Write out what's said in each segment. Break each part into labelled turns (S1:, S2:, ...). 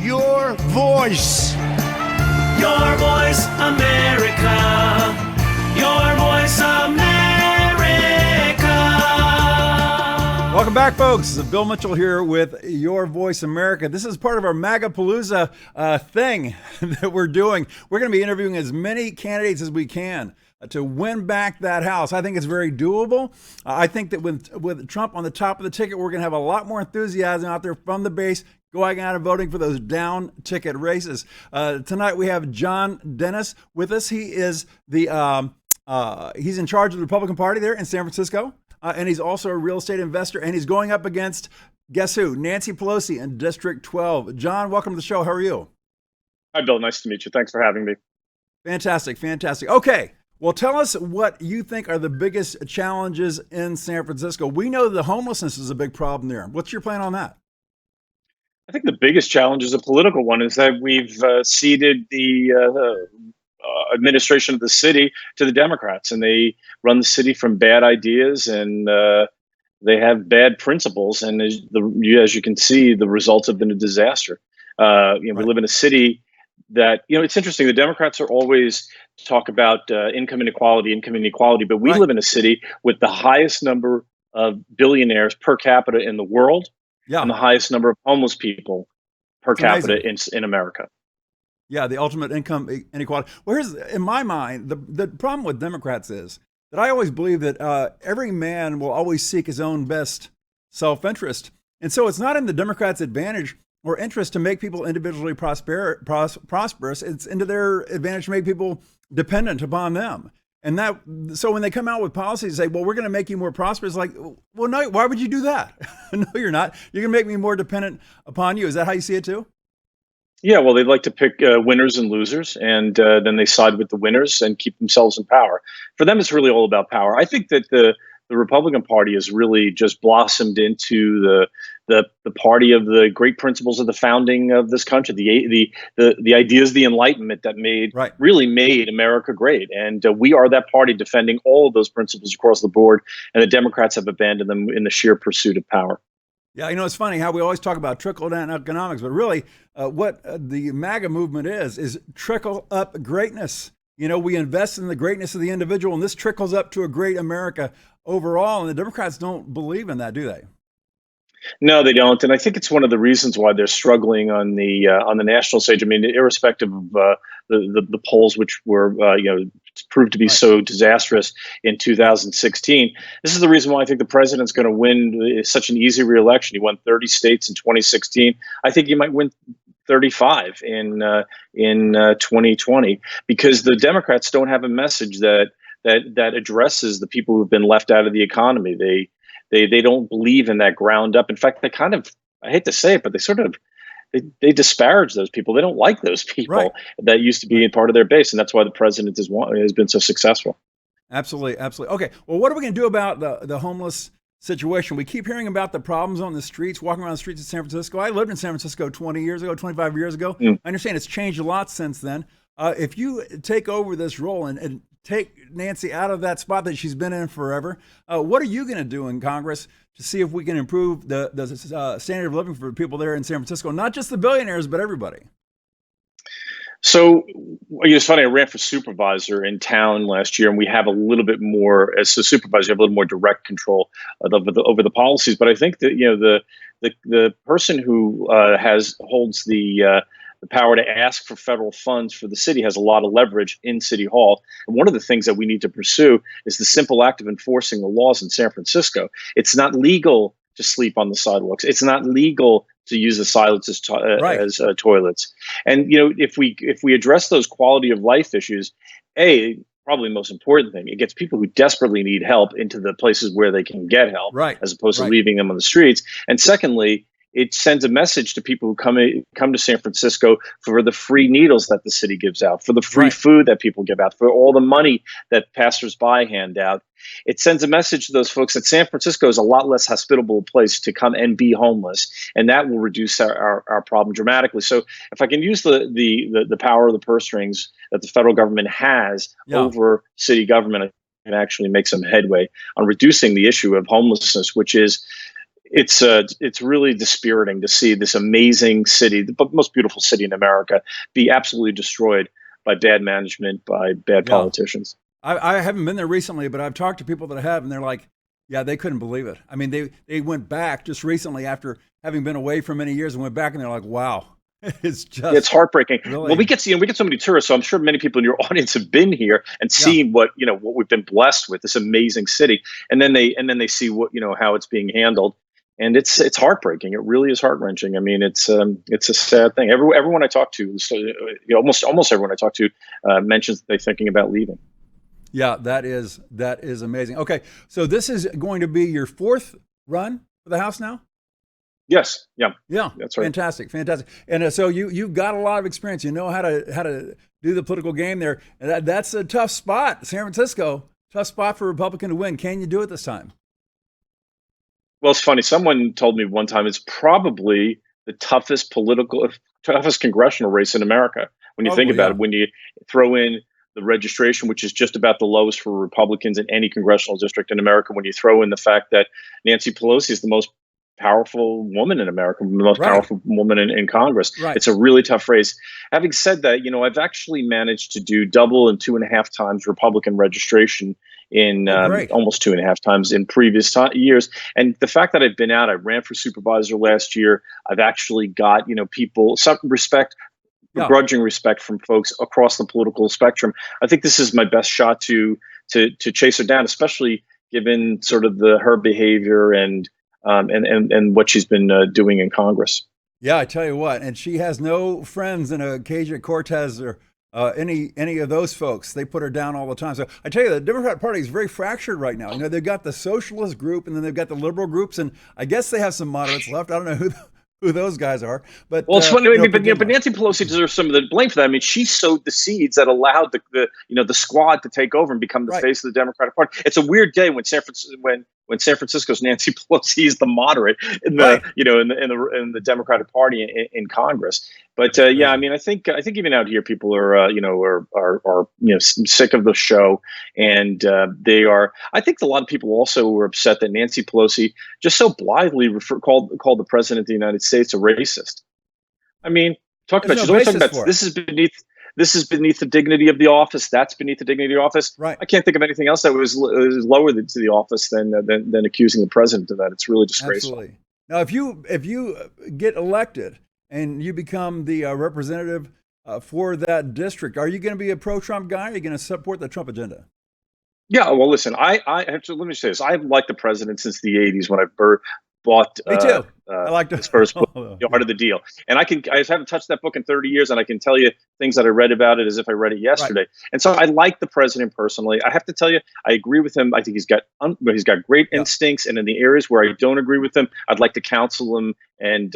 S1: your voice.
S2: Your voice, America. Your voice, America.
S3: Welcome back, folks. Bill Mitchell here with Your Voice America. This is part of our MAGA-palooza thing that we're doing. We're going to be interviewing as many candidates as we can to win back that House. I think it's very doable. I think that with Trump on the top of the ticket, we're going to have a lot more enthusiasm out there from the base, going out and voting for those down ticket races. Tonight we have John Dennis with us. He is he's in charge of the Republican Party there in San Francisco, and he's also a real estate investor. And he's going up against, guess who? Nancy Pelosi in District 12. John, welcome to the show. How are you?
S4: Hi, Bill. Nice to meet you. Thanks for having me.
S3: Fantastic, fantastic. Okay. Well, tell us what you think are the biggest challenges in San Francisco. We know the homelessness is a big problem there. What's your plan on that?
S4: I think the biggest challenge is a political one, is that we've ceded the administration of the city to the Democrats, and they run the city from bad ideas, and they have bad principles. And as you can see, the results have been a disaster. We live in a city that, it's interesting. The Democrats are always talk about income inequality, but we live in a city with the highest number of billionaires per capita in the world, and the highest number of homeless people per capita in America.
S3: Yeah, the ultimate income inequality. Well, in my mind, the problem with Democrats is that I always believe that every man will always seek his own best self-interest. And so it's not in the Democrats' advantage or interest to make people individually prosperous. It's into their advantage to make people dependent upon them. And so when they come out with policies, say, well, we're going to make you more prosperous, like, well, no, why would you do that? No, you're not. You're going to make me more dependent upon you. Is that how you see it too?
S4: Yeah, well, they'd like to pick winners and losers, and then they side with the winners and keep themselves in power. For them, it's really all about power. I think that the Republican Party has really just blossomed into the party of the great principles of the founding of this country, the ideas, the Enlightenment that really made America great. And we are that party defending all of those principles across the board, and the Democrats have abandoned them in the sheer pursuit of power.
S3: Yeah, it's funny how we always talk about trickle-down economics, but really what the MAGA movement is trickle-up greatness. We invest in the greatness of the individual, and this trickles up to a great America overall, and the Democrats don't believe in that, do they?
S4: No, they don't, and I think it's one of the reasons why they're struggling on the national stage. I mean, irrespective of the polls, which were proved to be so disastrous in 2016, this is the reason why I think the president's going to win such an easy re-election. He won 30 states in 2016. I think he might win 35 in 2020, because the Democrats don't have a message that addresses the people who've been left out of the economy. They don't believe in that ground up. In fact, they kind of, I hate to say it, but they disparage those people. They don't like those people that used to be part of their base, and that's why the president has been so successful.
S3: Absolutely, absolutely. Okay, well, what are we going to do about the homeless situation? We keep hearing about the problems on the streets, walking around the streets of San Francisco. I lived in San Francisco 20 years ago, 25 years ago. I understand it's changed a lot since then. If you take over this role and take Nancy out of that spot that she's been in forever, what are you going to do in Congress to see if we can improve the standard of living for people there in San Francisco, not just the billionaires, but everybody?
S4: So it's funny, I ran for supervisor in town last year, and we have a little bit more, as a supervisor, you have a little more direct control over the policies. But I think that, the person who holds the power to ask for federal funds for the city has a lot of leverage in City Hall. And one of the things that we need to pursue is the simple act of enforcing the laws in San Francisco. It's not legal to sleep on the sidewalks. It's not legal to use the silence as toilets. And if we address those quality of life issues, probably the most important thing, it gets people who desperately need help into the places where they can get help, as opposed to leaving them on the streets. And secondly, it sends a message to people who come to San Francisco for the free needles that the city gives out, for the free food that people give out, for all the money that passersby hand out. It sends a message to those folks that San Francisco is a lot less hospitable place to come and be homeless, and that will reduce our problem dramatically. So if I can use the power of the purse strings that the federal government has over city government, I can actually make some headway on reducing the issue of homelessness, which is it's really dispiriting to see this amazing city, the most beautiful city in America, be absolutely destroyed by bad management, by bad
S3: Yeah.
S4: politicians.
S3: I haven't been there recently, but I've talked to people that have, and they're like, yeah, they couldn't believe it. I mean, they went back just recently after having been away for many years and went back, and they're like, wow, it's just
S4: It's heartbreaking.
S3: really.
S4: Well, we get so many tourists, so I'm sure many people in your audience have been here and seen what we've been blessed with, this amazing city, and then they see what how it's being handled, and it's heartbreaking. It really is heart-wrenching. I mean, it's a sad thing. Everyone I talk to, almost everyone I talk to, mentions that they're thinking about leaving.
S3: Yeah, that is amazing. Okay, so this is going to be your fourth run for the House now?
S4: Yes, yeah,
S3: That's
S4: right.
S3: Fantastic. And so you've got a lot of experience. You know how to do the political game there. And that's a tough spot, San Francisco. Tough spot for a Republican to win. Can you do it this time?
S4: Well, it's funny. Someone told me one time it's probably the toughest congressional race in America. When you think about it, when you throw in the registration, which is just about the lowest for Republicans in any congressional district in America, when you throw in the fact that Nancy Pelosi is the most powerful woman in America, the most powerful woman in Congress.
S3: Right.
S4: It's a really tough race. Having said that, I've actually managed to do double and 2.5 times Republican registration in almost 2.5 times in previous years. And the fact that I've been out, I ran for supervisor last year. I've actually got, people, some respect, begrudging respect from folks across the political spectrum. I think this is my best shot to chase her down, especially given sort of her behavior and what she's been doing in Congress.
S3: Yeah, I tell you what, and she has no friends in Ocasio-Cortez or any of those folks. They put her down all the time. So I tell you, the Democratic Party is very fractured right now. They've got the socialist group, and then they've got the liberal groups, and I guess they have some moderates left. I don't know who those guys are. But
S4: well, it's funny. But Nancy Pelosi deserves some of the blame for that. I mean, she sowed the seeds that allowed the squad to take over and become the face of the Democratic Party. It's a weird day when San Francisco's Nancy Pelosi is the moderate in the in the Democratic Party in Congress. But yeah, I mean, I think even out here, people are sick of the show, and they are. I think a lot of people also were upset that Nancy Pelosi just so blithely called the president of the United States a racist. I mean, she's always talking about this is beneath the dignity of the office. That's beneath the dignity of the office.
S3: Right.
S4: I can't think of anything else that was lower to the office than accusing the president of that. It's really disgraceful.
S3: Absolutely. Now, if you get elected and you become the representative for that district, are you going to be a pro-Trump guy? Or are you going to support the Trump agenda?
S4: Yeah. Well, listen, I have to, let me say this. I've liked the president since the 80s when I bought
S3: Me too. I like
S4: his first book, The Art of the Deal. And I haven't touched that book in 30 years, and I can tell you things that I read about it as if I read it yesterday. Right. And so I like the president personally. I have to tell you, I agree with him. I think he's got great instincts, and in the areas where I don't agree with him, I'd like to counsel him and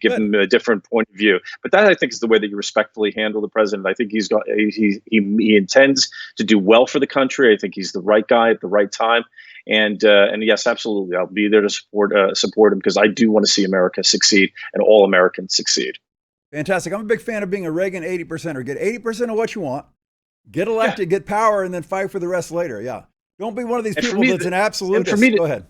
S4: give him a different point of view. But that, I think, is the way that you respectfully handle the president. I think he intends to do well for the country. I think he's the right guy at the right time. And yes, absolutely, I'll be there to support him, because I do want to see America succeed and all Americans succeed.
S3: Fantastic. I'm a big fan of being a Reagan 80%er. Get 80% of what you want, get elected, get power, and then fight for the rest later. Yeah. Don't be one of these people that's an absolutist. Go ahead.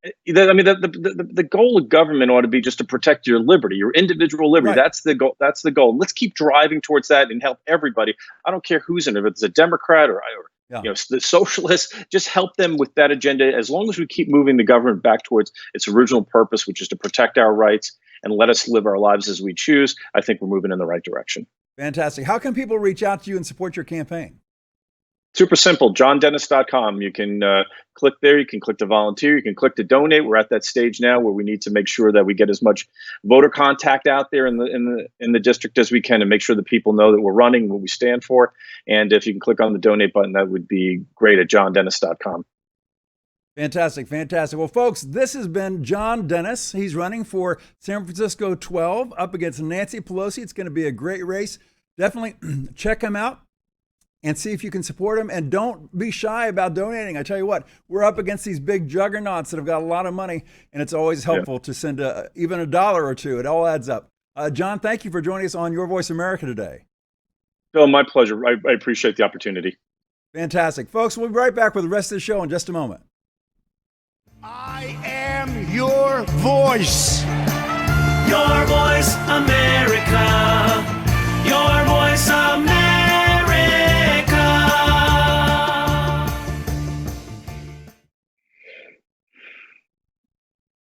S4: I mean, the goal of government ought to be just to protect your liberty, your individual liberty. Right. That's the goal. That's the goal. Let's keep driving towards that and help everybody. I don't care who's in it, if it's a Democrat or the socialists. Just help them with that agenda. As long as we keep moving the government back towards its original purpose, which is to protect our rights and let us live our lives as we choose, I think we're moving in the right direction.
S3: Fantastic. How can people reach out to you and support your campaign?
S4: Super simple, johndennis.com. You can click there. You can click to volunteer. You can click to donate. We're at that stage now where we need to make sure that we get as much voter contact out there in the district as we can, to make sure that people know that we're running, what we stand for. And if you can click on the donate button, that would be great at johndennis.com.
S3: Fantastic. Well, folks, this has been John Dennis. He's running for San Francisco 12 up against Nancy Pelosi. It's going to be a great race. Definitely check him out and see if you can support him. And don't be shy about donating. I tell you what, we're up against these big juggernauts that have got a lot of money, and it's always helpful to send even $1 or $2. It all adds up. John, thank you for joining us on Your Voice America today.
S4: Bill, my pleasure. I appreciate the opportunity.
S3: Fantastic. Folks, we'll be right back with the rest of the show in just a moment.
S1: I am Your voice.
S2: Your voice,